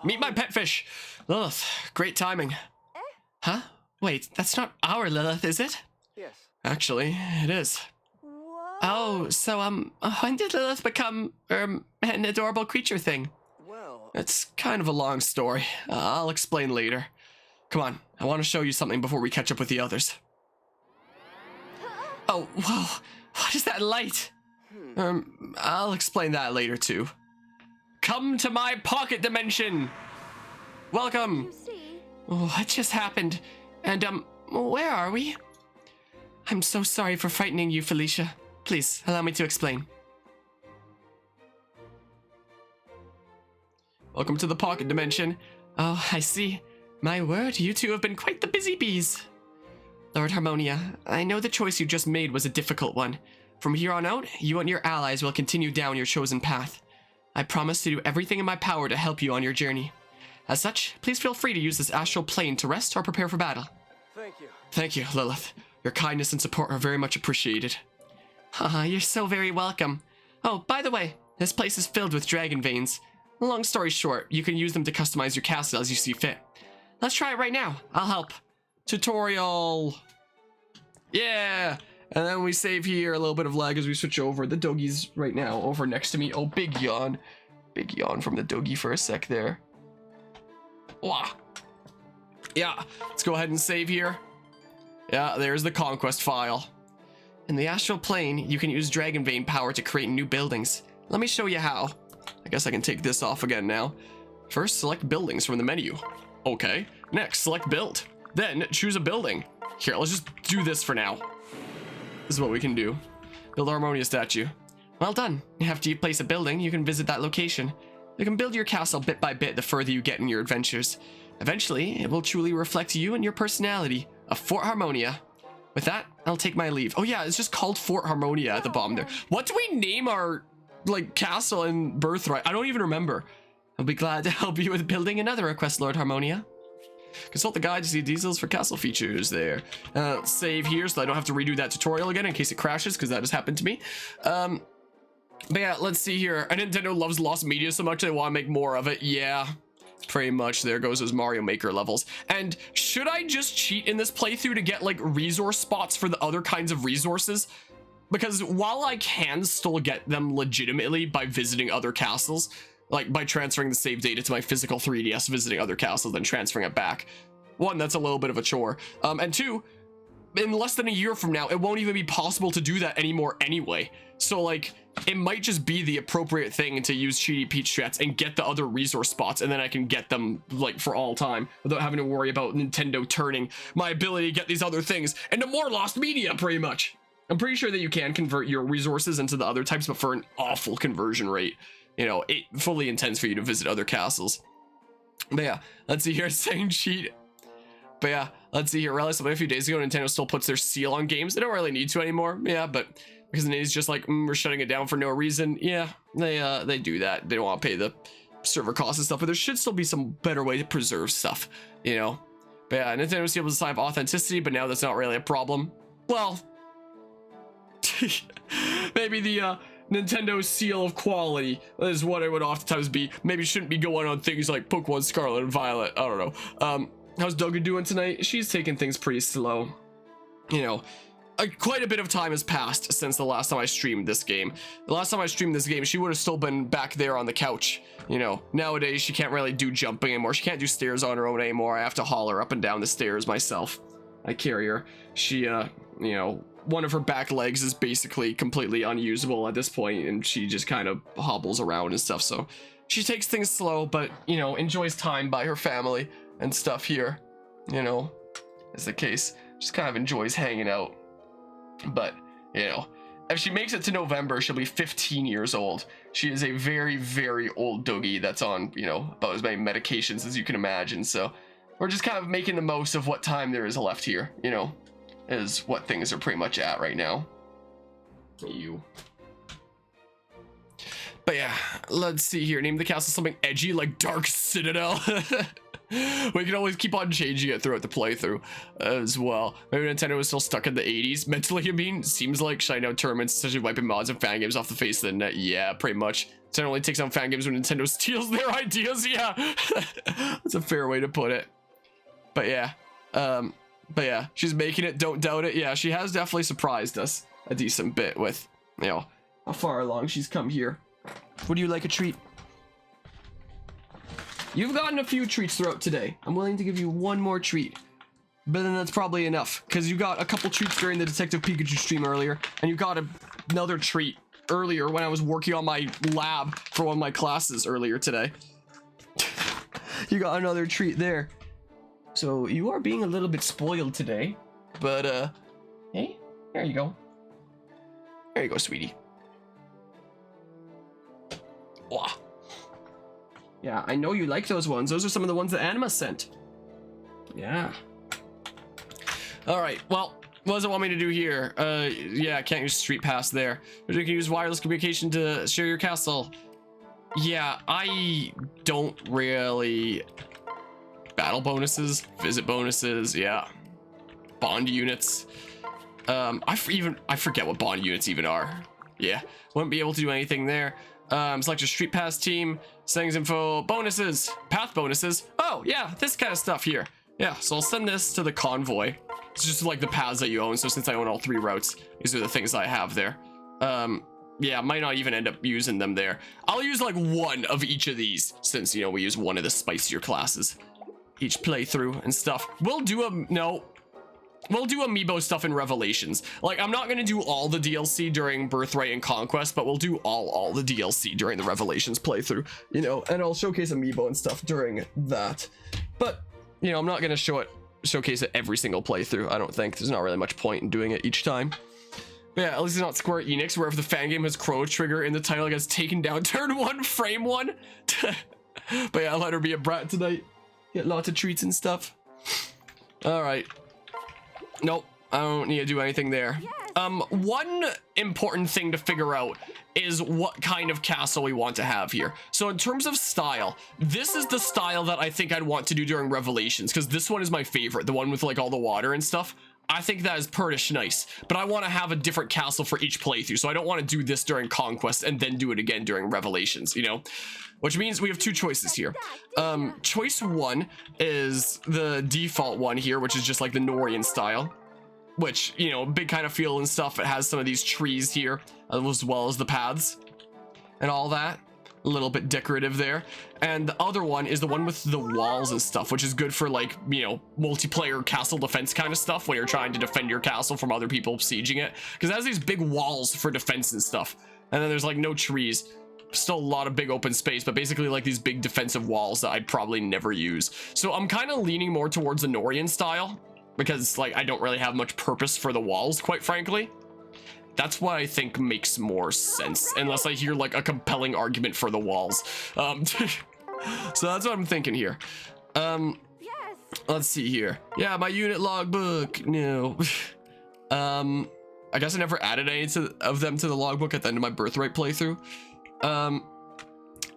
Meet my pet fish. Lilith, great timing. Huh? Wait, that's not our Lilith, is it? Yes. Actually, it is. Oh, so, when did Lilith become, an adorable creature thing? Well, It's kind of a long story. I'll explain later. Come on, I want to show you something before we catch up with the others. Oh, whoa, what is that light? I'll explain that later too. Come to my pocket dimension! Welcome! You see? What just happened? And, where are we? I'm so sorry for frightening you, Felicia. Please, allow me to explain. Welcome to the pocket dimension. Oh, I see. My word, you two have been quite the busy bees. Lord Harmonia, I know the choice you just made was a difficult one. From here on out, you and your allies will continue down your chosen path. I promise to do everything in my power to help you on your journey. As such, please feel free to use this astral plane to rest or prepare for battle. thank you. Thank you, Lilith. Your kindness and support are very much appreciated. Haha, you're so very welcome. Oh, by the way, this place is filled with dragon veins. Long story short, you can use them to customize your castle as you see fit. Let's try it right now. I'll help. Tutorial. Yeah. And then we save here. A little bit of lag as we switch over. The doggy's right now over next to me. Oh, big yawn. Big yawn from the doggy for a sec there. Wah. Yeah, let's go ahead and save here. Yeah, there's the Conquest file. In the astral plane, you can use dragon vein power to create new buildings. Let me show you how. I guess I can take this off again now. First, select buildings from the menu. Okay. Next, select build. Then, choose a building. Here, let's just do this for now. This is what we can do. Build a Harmonia statue. Well done. After you place a building, you can visit that location. You can build your castle bit by bit the further you get in your adventures. Eventually, it will truly reflect you and your personality. A Fort Harmonia. With that, I'll take my leave. Oh yeah, it's just called Fort Harmonia at the bottom there. What do we name our, like, castle and birthright? I don't even remember. I'll be glad to help you with building another request, Lord Harmonia. Consult the guide to see details for castle features there. Save here so I don't have to redo that tutorial again in case it crashes, because that has happened to me. But yeah, let's see here. Nintendo loves lost media so much they want to make more of it. Yeah, pretty much. There goes those Mario Maker levels. And should I just cheat in this playthrough to get like resource spots for the other kinds of resources? Because while I can still get them legitimately by visiting other castles, like by transferring the save data to my physical 3DS, visiting other castles, then transferring it back. One, that's a little bit of a chore. And two, in less than a year from now, it won't even be possible to do that anymore anyway. So like, it might just be the appropriate thing to use Cheaty Peach strats and get the other resource spots, and then I can get them like for all time without having to worry about Nintendo turning my ability to get these other things into more lost media, pretty much. I'm pretty sure that you can convert your resources into the other types, but for an awful conversion rate. You know, it fully intends for you to visit other castles. But yeah, let's see here, saying cheat. But yeah, let's see here. Relatively a few days ago, Nintendo still puts their seal on games. They don't really need to anymore. Yeah, but because it's just like, we're shutting it down for no reason. Yeah, they do that. They don't want to pay the server costs and stuff, but there should still be some better way to preserve stuff, you know? But yeah, Nintendo's able to sign authenticity, but now that's not really a problem. Well, maybe the, Nintendo seal of quality is what it would oftentimes be. Maybe shouldn't be going on things like Pokemon Scarlet and Violet. I don't know. How's Duggar doing tonight? She's taking things pretty slow. You know, quite a bit of time has passed since the last time I streamed this game. The last time I streamed this game, she would have still been back there on the couch. You know, nowadays she can't really do jumping anymore. She can't do stairs on her own anymore. I have to haul her up and down the stairs myself. I carry her. She, you know, one of her back legs is basically completely unusable at this point, and she just kind of hobbles around and stuff. So she takes things slow, but, you know, enjoys time by her family and stuff here, you know, is the case. Just kind of enjoys hanging out. But, you know, if she makes it to November, she'll be 15 years old. She is a very, very old doggy that's on, you know, about as many medications as you can imagine. So we're just kind of making the most of what time there is left here, you know, is what things are pretty much at right now. But yeah, let's see here. Name the castle something edgy like Dark Citadel. We can always keep on changing it throughout the playthrough as well. Maybe Nintendo is still stuck in the 80s. Mentally, I mean, seems like shutting out tournaments, essentially wiping mods and fan games off the face of the net. Yeah, pretty much. Nintendo only takes out fan games when Nintendo steals their ideas. Yeah, that's a fair way to put it. But yeah, she's making it. Don't doubt it. Yeah, she has definitely surprised us a decent bit with, you know, how far along she's come here. Would you like a treat? You've gotten a few treats throughout today. I'm willing to give you one more treat. But then that's probably enough, because you got a couple treats during the Detective Pikachu stream earlier, and you got another treat earlier when I was working on my lab for one of my classes earlier today. You got another treat there. So you are being a little bit spoiled today, but hey, there you go. There you go, sweetie. Wow. Yeah, I know you like those ones. Those are some of the ones that Anima sent. Yeah. All right, well, what does it want me to do here? Yeah, I can't use Street Pass there. But you can use wireless communication to share your castle. Yeah, I don't really... Battle bonuses, visit bonuses, yeah. Bond units. I forget what bond units even are. Yeah, wouldn't be able to do anything there. Select a Street Pass team, settings info, bonuses, path bonuses. Oh, yeah, this kind of stuff here. Yeah, so I'll send this to the convoy. It's just like the paths that you own, so since I own all 3 routes, these are the things I have there. Yeah, I might not even end up using them there. I'll use like one of each of these, since, you know, we use one of the spicier classes each playthrough and stuff. We'll do amiibo stuff in Revelations. Like, I'm not gonna do all the DLC during Birthright and Conquest, but we'll do all the DLC during the Revelations playthrough, you know, and I'll showcase amiibo and stuff during that. But, you know, I'm not gonna showcase it every single playthrough. I don't think there's not really much point in doing it each time. But yeah, at least it's not Square Enix, where if the fan game has Chrono Trigger in the title, it gets taken down turn 1, frame 1. But yeah, I'll let her be a brat tonight. Get lots of treats and stuff. All right. Nope, I don't need to do anything there. Yes. One important thing to figure out is what kind of castle we want to have here. So in terms of style, this is the style that I think I'd want to do during Revelations, because this one is my favorite, the one with like all the water and stuff. I think that is purtish nice, but I want to have a different castle for each playthrough, so I don't want to do this during Conquest and then do it again during Revelations, you know? Which means we have 2 choices here. Choice 1 is the default one here, which is just like the Norian style, which, you know, big kind of feel and stuff. It has some of these trees here, as well as the paths and all that. A little bit decorative there. And the other one is the one with the walls and stuff, which is good for, like, you know, multiplayer castle defense kind of stuff when you're trying to defend your castle from other people sieging it, because it has these big walls for defense and stuff, and then there's like no trees. Still a lot of big open space, but basically like these big defensive walls that I'd probably never use. So I'm kind of leaning more towards the Norian style, because like I don't really have much purpose for the walls, quite frankly. That's what I think makes more sense, unless I hear like a compelling argument for the walls. So that's what I'm thinking here. Let's see here. Yeah, my unit logbook. No. I guess I never added any of them to the logbook at the end of my Birthright playthrough.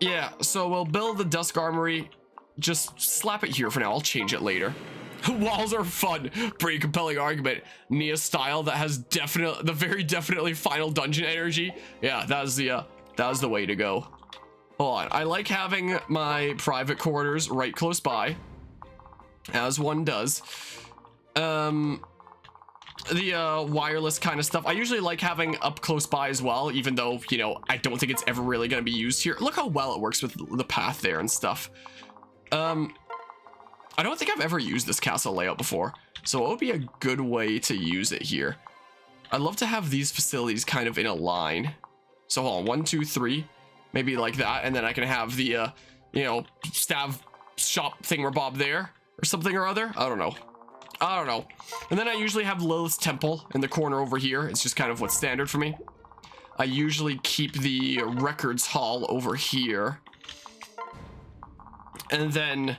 Yeah, so we'll build the Dusk Armory. Just slap it here for now. I'll change it later. Walls are fun. Pretty compelling argument. Nia style that has very definitely final dungeon energy. Yeah, that was the way to go. Hold on. I like having my private quarters right close by, as one does. The wireless kind of stuff I usually like having up close by as well, even though, you know, I don't think it's ever really going to be used here. Look how well it works with the path there and stuff. I don't think I've ever used this castle layout before, so it would be a good way to use it here. I'd love to have these facilities kind of in a line. So hold on, 1, 2, 3, maybe like that, and then I can have the you know, stav shop thingamabob there or something or other. I don't know. And then I usually have Lilith's Temple in the corner over here. It's just kind of what's standard for me. I usually keep the Records Hall over here, and then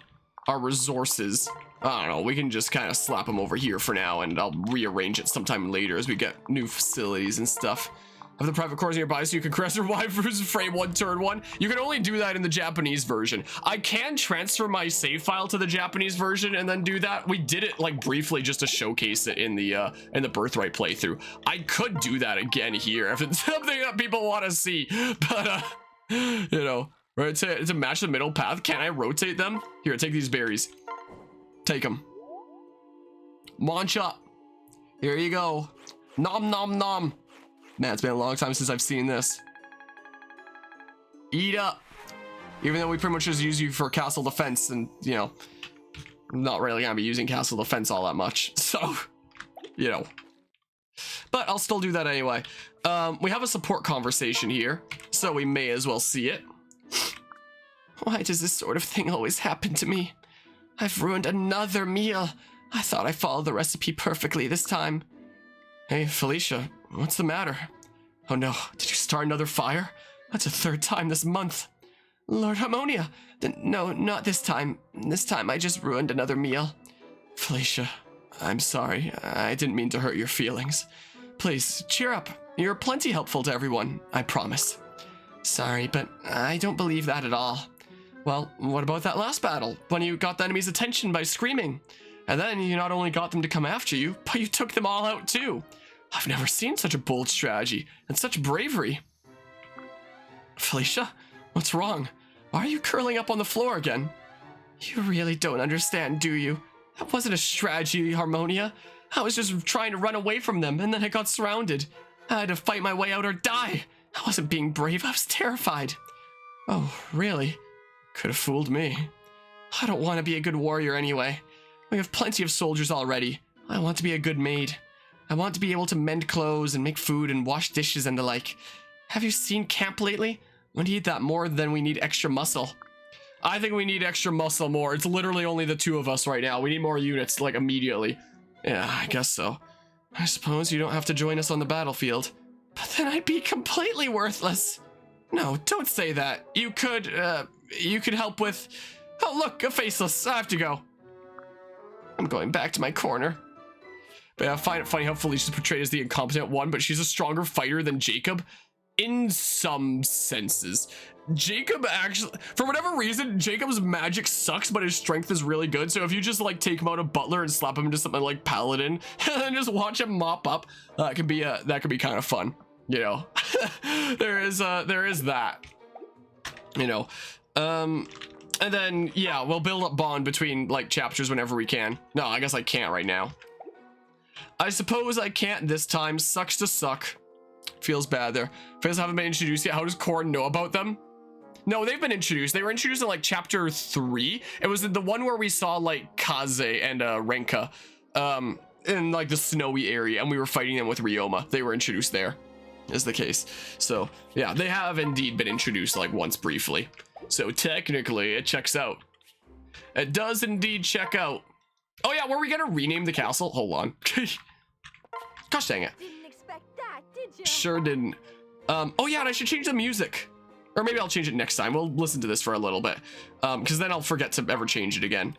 our resources, I don't know, we can just kind of slap them over here for now, and I'll rearrange it sometime later as we get new facilities and stuff. Have the private cores nearby so you can caress your waifus frame 1 turn 1. You can only do that in the Japanese version. I can transfer my save file to the Japanese version and then do that. We did it like briefly just to showcase it in the Birthright playthrough. I could do that again here if it's something that people want to see, but you know, right? To match the middle path, can I rotate them? Here, take these berries. Take them. Munch up. Here you go. Nom nom nom. Man, it's been a long time since I've seen this. Eat up. Even though we pretty much just use you for castle defense, and you know, I'm not really gonna be using castle defense all that much, so you know. But I'll still do that anyway. We have a support conversation here, so we may as well see it. Why does this sort of thing always happen to me? I've ruined another meal. I thought I followed the recipe perfectly this time. Hey, Felicia, what's the matter? Oh no, did you start another fire? That's the 3rd time this month. Lord Harmonia, no, not this time. This time I just ruined another meal. Felicia, I'm sorry. I didn't mean to hurt your feelings. Please, cheer up. You're plenty helpful to everyone, I promise. Sorry, but I don't believe that at all. Well, what about that last battle, when you got the enemy's attention by screaming? And then you not only got them to come after you, but you took them all out too. I've never seen such a bold strategy and such bravery. Felicia, what's wrong? Why are you curling up on the floor again? You really don't understand, do you? That wasn't a strategy, Harmonia. I was just trying to run away from them, and then I got surrounded. I had to fight my way out or die. I wasn't being brave, I was terrified. Oh, really? Could have fooled me. I don't want to be a good warrior anyway. We have plenty of soldiers already. I want to be a good maid. I want to be able to mend clothes and make food and wash dishes and the like. Have you seen camp lately? We need that more than we need extra muscle. I think we need extra muscle more. It's literally only the 2 of us right now. We need more units, like, immediately. Yeah, I guess so. I suppose you don't have to join us on the battlefield. But then I'd be completely worthless. No, don't say that. You could help with... Oh, look, a faceless. I have to go. I'm going back to my corner. But I find it funny how Felicia's portrayed as the incompetent one, but she's a stronger fighter than Jacob. In some senses. Jacob actually, for whatever reason, Jacob's magic sucks, but his strength is really good. So if you just like take him out of Butler and slap him into something like Paladin, and then just watch him mop up, that could be kind of fun, you know. there is that, you know. And then yeah, we'll build up bond between like chapters whenever we can. No, I guess I can't right now. I suppose I can't this time. Sucks to suck. Feels bad there. Faces haven't been introduced yet. How does Korn know about them? No, they've been introduced. They were introduced in like chapter 3. It was the one where we saw like Kaze and Renka in like the snowy area, and we were fighting them with Ryoma. They were introduced there, is the case. So yeah, they have indeed been introduced like once briefly. So technically it checks out. It does indeed check out. Oh yeah, were we gonna rename the castle? Hold on. Gosh dang it. Sure didn't. Oh yeah, and I should change the music. Or maybe I'll change it next time. We'll listen to this for a little bit. Because then I'll forget to ever change it again.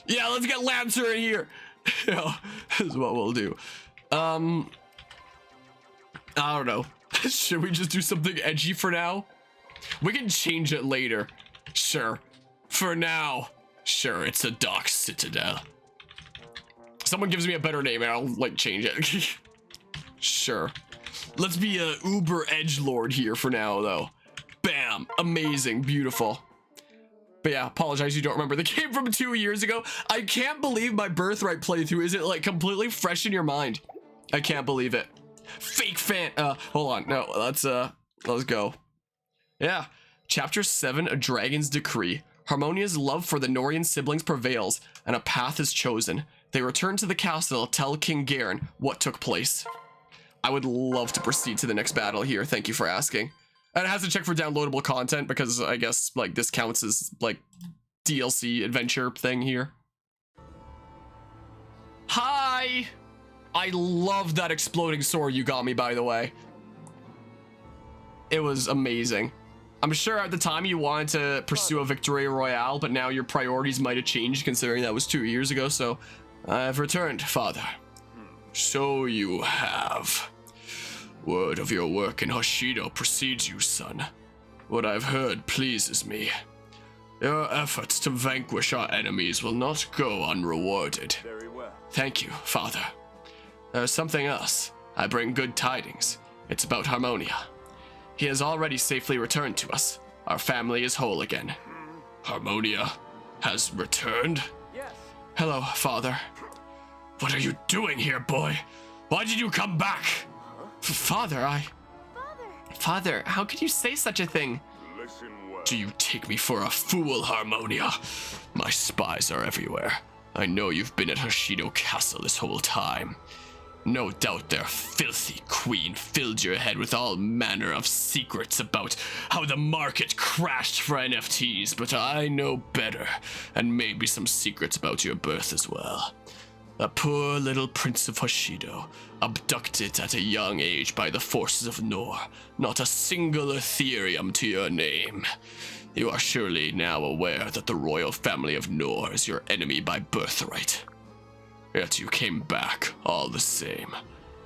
Yeah, let's get Lancer in here. Yeah, this is what we'll do. I don't know. Should we just do something edgy for now? We can change it later. Sure. For now. Sure, it's a Dark Citadel. Someone gives me a better name and I'll like change it. Sure. Let's be a uber edgelord here for now though. Bam, amazing, beautiful. But yeah, apologize you don't remember the game from 2 years ago. I can't believe my Birthright playthrough isn't like completely fresh in your mind. I can't believe it. Fake fan, hold on, no, let's go. Yeah, chapter 7, A Dragon's Decree. Harmonia's love for the Norian siblings prevails, and a path is chosen. They return to the castle to tell King Garen what took place. I would love to proceed to the next battle here. Thank you for asking. And it has to check for downloadable content because I guess like this counts as like DLC adventure thing here. Hi! I love that exploding sword you got me, by the way. It was amazing. I'm sure at the time you wanted to pursue a Victoria Royale, but now your priorities might have changed considering that was 2 years ago, so I've returned, Father. So you have. Word of your work in Hoshido precedes you, son. What I've heard pleases me. Your efforts to vanquish our enemies will not go unrewarded. Very well. Thank you, Father. There's something else. I bring good tidings. It's about Harmonia. He has already safely returned to us. Our family is whole again. Harmonia has returned? Yes. Hello, Father. What are you doing here, boy? Why did you come back? Father, Father, how could you say such a thing? Listen well. Do you take me for a fool, Harmonia? My spies are everywhere. I know you've been at Hoshido Castle this whole time. No doubt their filthy queen filled your head with all manner of secrets about how the market crashed for NFTs, but I know better, and maybe some secrets about your birth as well. A poor little prince of Hoshido, abducted at a young age by the forces of Nor. Not a single Ethereum to your name. You are surely now aware that the royal family of Nor is your enemy by birthright. Yet you came back, all the same.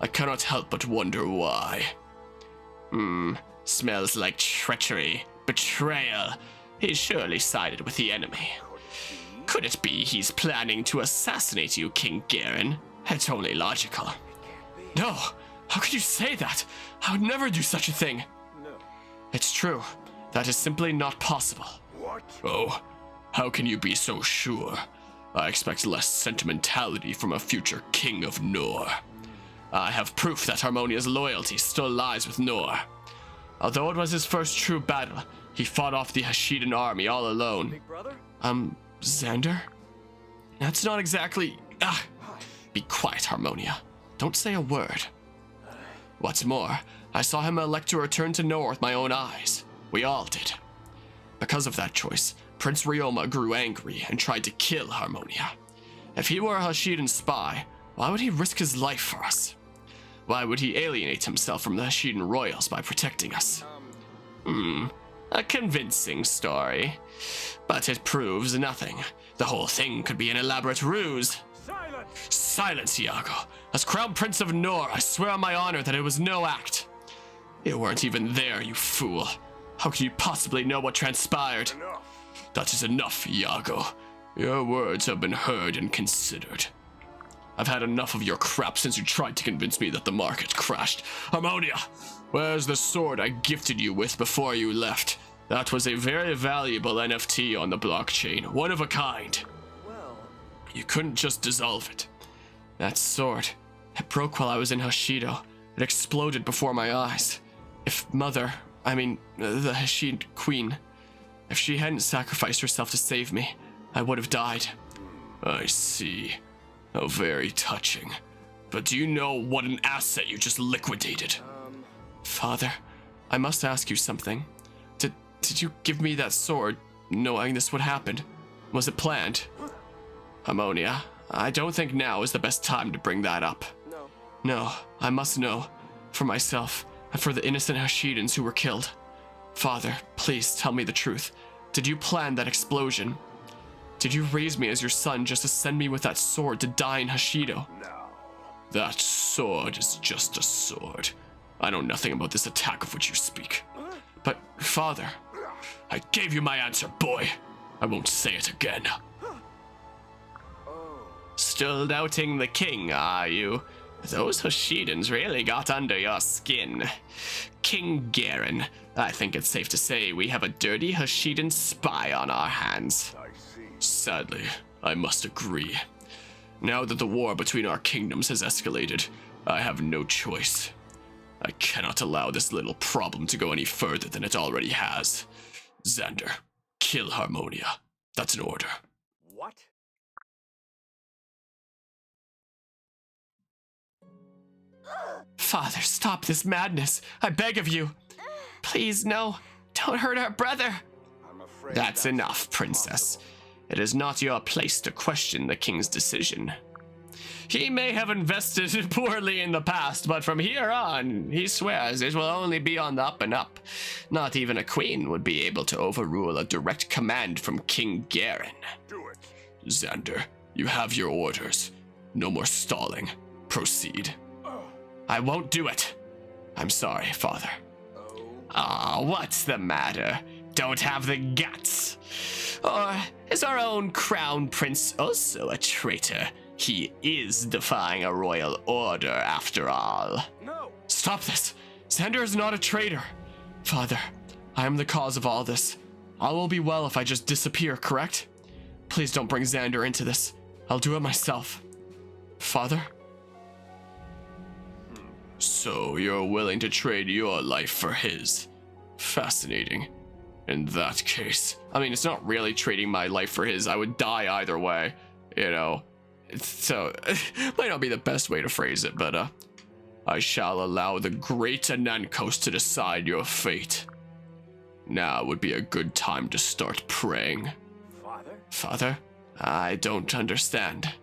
I cannot help but wonder why. Smells like treachery, betrayal. He surely sided with the enemy. Could it be he's planning to assassinate you, King Garen? It's only logical. No, how could you say that? I would never do such a thing. No. It's true. That is simply not possible. What? Oh, how can you be so sure? I expect less sentimentality from a future king of Nor. I have proof that Harmonia's loyalty still lies with Nor. Although it was his first true battle, he fought off the Hoshidan army all alone. Big brother? Xander? That's not exactly... Be quiet, Harmonia. Don't say a word. What's more, I saw him elect to return to Nor with my own eyes. We all did. Because of that choice, Prince Ryoma grew angry and tried to kill Harmonia. If he were a Hoshidan spy, why would he risk his life for us? Why would he alienate himself from the Hoshidan royals by protecting us? A convincing story. But it proves nothing. The whole thing could be an elaborate ruse. Silence! Silence, Iago. As Crown Prince of Nor, I swear on my honor that it was no act. You weren't even there, you fool. How could you possibly know what transpired? Enough. That is enough, Iago. Your words have been heard and considered. I've had enough of your crap since you tried to convince me that the market crashed. Harmonia, where's the sword I gifted you with before you left? That was a very valuable NFT on the blockchain, one of a kind. Well, You couldn't just dissolve it. That sword, it broke while I was in Hoshido. It exploded before my eyes. If the Hoshidan queen, if she hadn't sacrificed herself to save me, I would have died. I see. How very touching. But do you know what an asset you just liquidated? Father, I must ask you something. Did you give me that sword knowing this would happen? Was it planned? Harmonia, I don't think now is the best time to bring that up. no. No, I must know. For myself, and for the innocent Hoshidans who were killed. Father, please tell me the truth. Did you plan that explosion? Did you raise me as your son just to send me with that sword to die in Hoshido? No. That sword is just a sword. I know nothing about this attack of which you speak. But, Father, I gave you my answer, boy. I won't say it again. Oh. Still doubting the king, are you? Those Hoshidans really got under your skin. King Garen, I think it's safe to say we have a dirty Hoshidan spy on our hands. I see. Sadly, I must agree. Now that the war between our kingdoms has escalated, I have no choice. I cannot allow this little problem to go any further than it already has. Xander, kill Harmonia. That's an order. What? Father, stop this madness. I beg of you. Please, no. Don't hurt our brother. I'm afraid That's enough, princess. It is not your place to question the king's decision. He may have invested poorly in the past, but from here on, he swears it will only be on the up and up. Not even a queen would be able to overrule a direct command from King Garen. Do it. Xander, you have your orders. No more stalling. Proceed. I won't do it. I'm sorry, father. Oh. Ah, what's the matter? Don't have the guts? Or is our own crown prince also a traitor? He is defying a royal order after all. No. Stop this! Xander is not a traitor! Father, I am the cause of all this. All will be well if I just disappear, correct? Please don't bring Xander into this. I'll do it myself. Father? So you're willing to trade your life for his. Fascinating. In that case, I mean, it's not really trading my life for his. I would die either way, you know. So, might not be the best way to phrase it, but, I shall allow the great Anankos to decide your fate. Now would be a good time to start praying. Father? Father? I don't understand.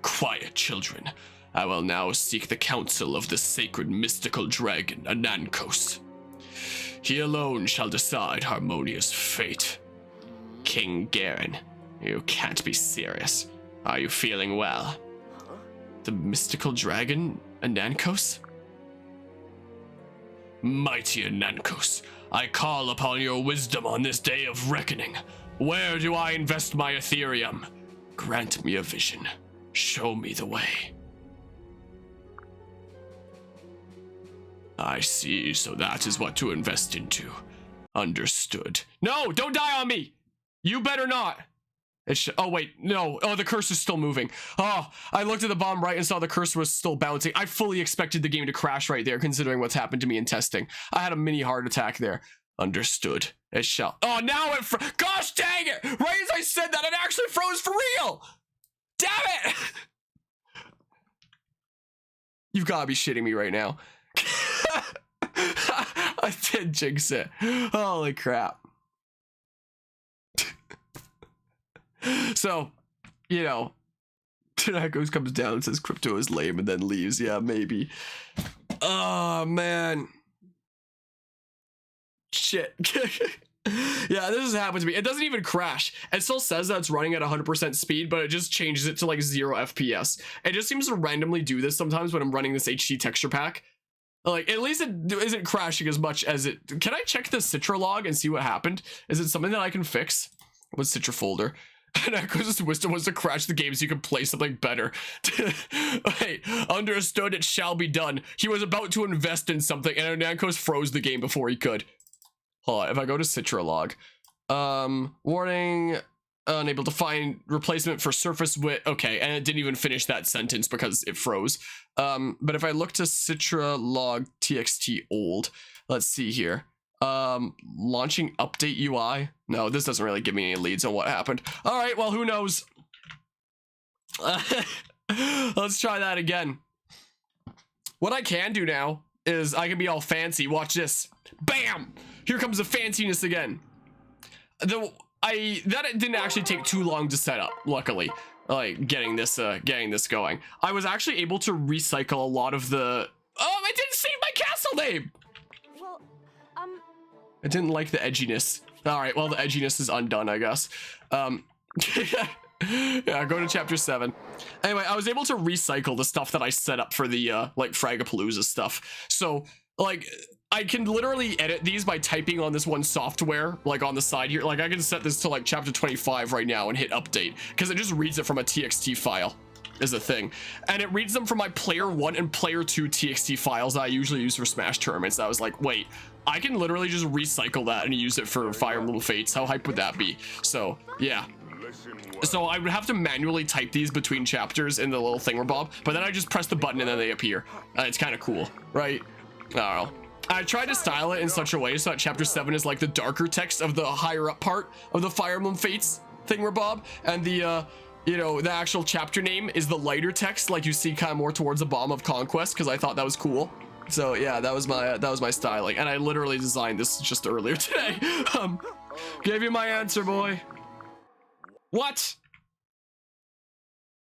Quiet, children. I will now seek the counsel of the sacred mystical dragon, Anankos. He alone shall decide harmonious fate. King Garen, you can't be serious. Are you feeling well? Huh? The mystical dragon, Anankos? Mighty Anankos, I call upon your wisdom on this day of reckoning. Where do I invest my Ethereum? Grant me a vision. Show me the way. I see, so that is what to invest into. Understood. No, don't die on me! You better not! Oh wait, no. Oh, the cursor is still moving. Oh, I looked at the bottom right and saw the cursor was still bouncing. I fully expected the game to crash right there, considering what's happened to me in testing. I had a mini heart attack there. Understood. It shall. Oh, now it gosh dang it! Right as I said that, it actually froze for real! Damn it! You've gotta be shitting me right now. I did jinx it. Holy crap. So, you know, Tanakos comes down and says crypto is lame and then leaves. Yeah, maybe. Oh, man. Shit. Yeah, this has happened to me. It doesn't even crash. It still says that it's running at 100% speed, but it just changes it to like 0 FPS. It just seems to randomly do this sometimes when I'm running this HD texture pack. Like, at least it isn't crashing as much as it... Can I check the Citra log and see what happened? Is it something that I can fix? What's Citra folder? And Echo's wisdom was to crash the game so you can play something better. Wait, understood, it shall be done. He was about to invest in something and Nankos froze the game before he could. Hold on, if I go to Citra log. Warning, unable to find replacement for surface width. Okay, and it didn't even finish that sentence because it froze. But if I look to Citra log txt old, let's see here. Launching update UI. No, this doesn't really give me any leads on what happened. All right, well, who knows? Let's try that again. What I can do now is I can be all fancy. Watch this. Bam! Here comes the fanciness again. That it didn't actually take too long to set up, luckily. Like getting this going. I was actually able to recycle a lot of the... Oh, I didn't save my castle name! Well, I didn't like the edginess. All right, well, the edginess is undone, I guess. Yeah, go to chapter 7. Anyway, I was able to recycle the stuff that I set up for the, like, Fragapalooza stuff. So, like, I can literally edit these by typing on this one software, like, on the side here. Like, I can set this to, like, chapter 25 right now and hit update, because it just reads it from a TXT file, is the thing. And it reads them from my player 1 and player 2 TXT files that I usually use for Smash tournaments. I was like, wait, I can literally just recycle that and use it for Fire Emblem Fates. How hype would that be? So, yeah. So I would have to manually type these between chapters in the little thingamabob, but then I just press the button and then they appear. It's kind of cool, right? I don't know. I tried to style it in such a way so that chapter 7 is like the darker text of the higher up part of the Fire Emblem Fates thingamabob, and the you know, the actual chapter name is the lighter text, like you see kind of more towards the bottom of Conquest, because I thought that was cool. So yeah, that was my styling, and I literally designed this just earlier today. Gave you my answer, boy. What?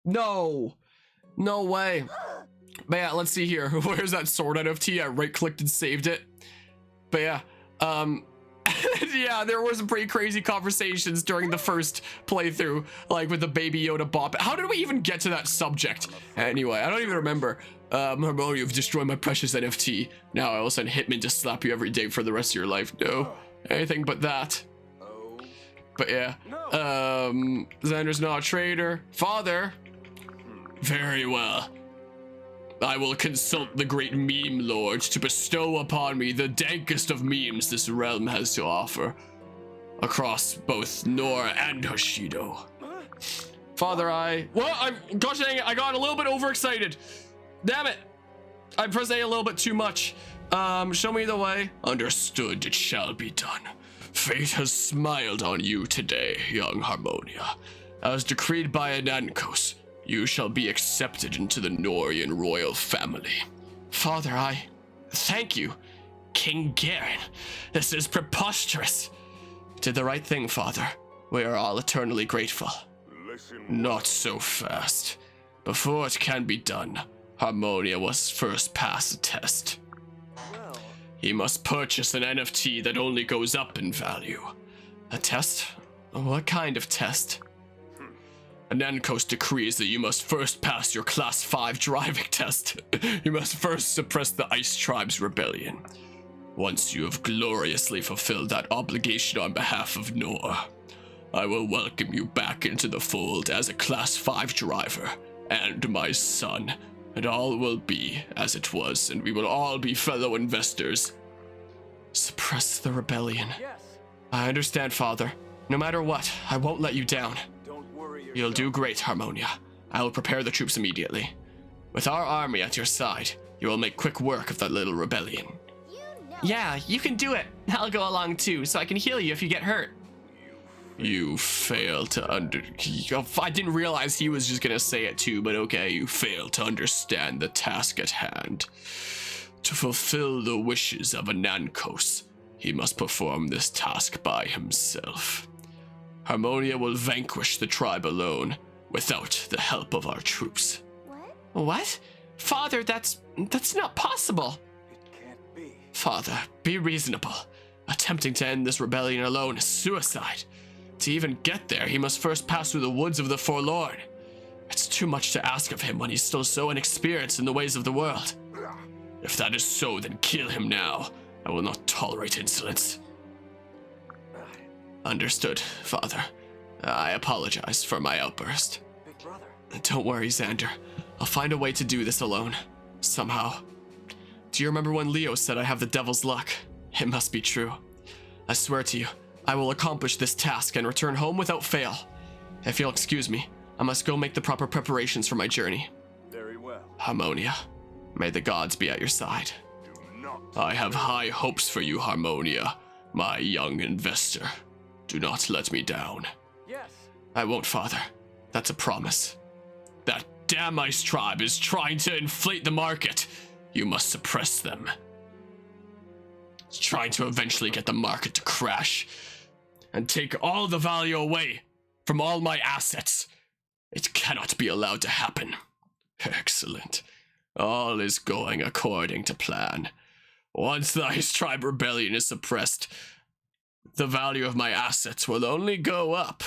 No way. But yeah, let's see here. Where's that sword NFT? I right clicked and saved it. But yeah, Yeah, there were some pretty crazy conversations during the first playthrough, like with the Baby Yoda bop. How did we even get to that subject? Anyway, I don't even remember. Harmonia, you've destroyed my precious NFT. Now I will send Hitman to slap you every day for the rest of your life. No, anything but that. Oh, But yeah, Xander's not a traitor. Father, very well. I will consult the great meme lord to bestow upon me the dankest of memes this realm has to offer, across both Nor and Hoshido. Father, gosh dang it, I got a little bit overexcited. Damn it, I pressed A a little bit too much. Show me the way. Understood, it shall be done. Fate has smiled on you today, young Harmonia. As decreed by Anankos, you shall be accepted into the Norian royal family. Father, thank you, King Garen. This is preposterous. Did the right thing, Father. We are all eternally grateful. listen. Not so fast. Before it can be done, Harmonia must first pass a test. Well, He must purchase an NFT that only goes up in value. A test? What kind of test? Anankos decrees that you must first pass your Class 5 driving test. You must first suppress the Ice Tribe's rebellion. Once you have gloriously fulfilled that obligation on behalf of Nor, I will welcome you back into the fold as a Class 5 driver and my son, and all will be as it was, and we will all be fellow investors. Suppress the rebellion. yes. I understand, Father. No matter what, I won't let you down. Don't worry yourself. You'll do great, Harmonia. I will prepare the troops immediately. With our army at your side, you will make quick work of that little rebellion. Yeah, you can do it. I'll go along too, so I can heal you if you get hurt. You fail to I didn't realize he was just gonna say it too, but okay, you fail to understand the task at hand. To fulfill the wishes of Anankos, he must perform this task by himself. Harmonia will vanquish the tribe alone, without the help of our troops. What? Father, that's not possible. It can't be. Father, be reasonable. Attempting to end this rebellion alone is suicide. To even get there, he must first pass through the woods of the Forlorn. It's too much to ask of him when he's still so inexperienced in the ways of the world. If that is so, then kill him now. I will not tolerate insolence. Understood, Father. I apologize for my outburst. Big brother. Don't worry, Xander. I'll find a way to do this alone. Somehow. Do you remember when Leo said I have the devil's luck? It must be true. I swear to you, I will accomplish this task and return home without fail. If you'll excuse me, I must go make the proper preparations for my journey. Very well. Harmonia, may the gods be at your side. Do not. I have high hopes for you, Harmonia, my young investor. Do not let me down. Yes. I won't, Father. That's a promise. That damn Ice Tribe is trying to inflate the market. You must suppress them. It's trying to eventually get the market to crash and take all the value away from all my assets. It cannot be allowed to happen. Excellent. All is going according to plan. Once the Ice Tribe rebellion is suppressed, the value of my assets will only go up.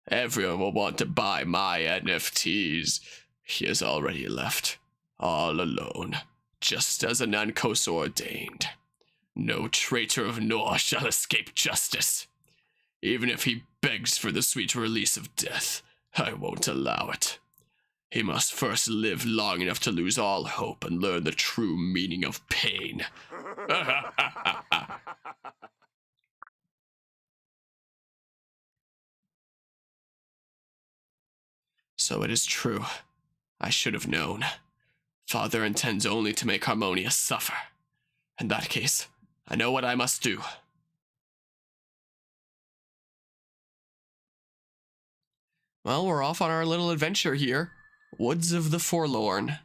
Everyone will want to buy my NFTs. He has already left, all alone, just as Anankos ordained. No traitor of Nor shall escape justice. Even if he begs for the sweet release of death, I won't allow it. He must first live long enough to lose all hope and learn the true meaning of pain. So it is true. I should have known. Father intends only to make Harmonia suffer. In that case, I know what I must do. Well, we're off on our little adventure here. Woods of the Forlorn.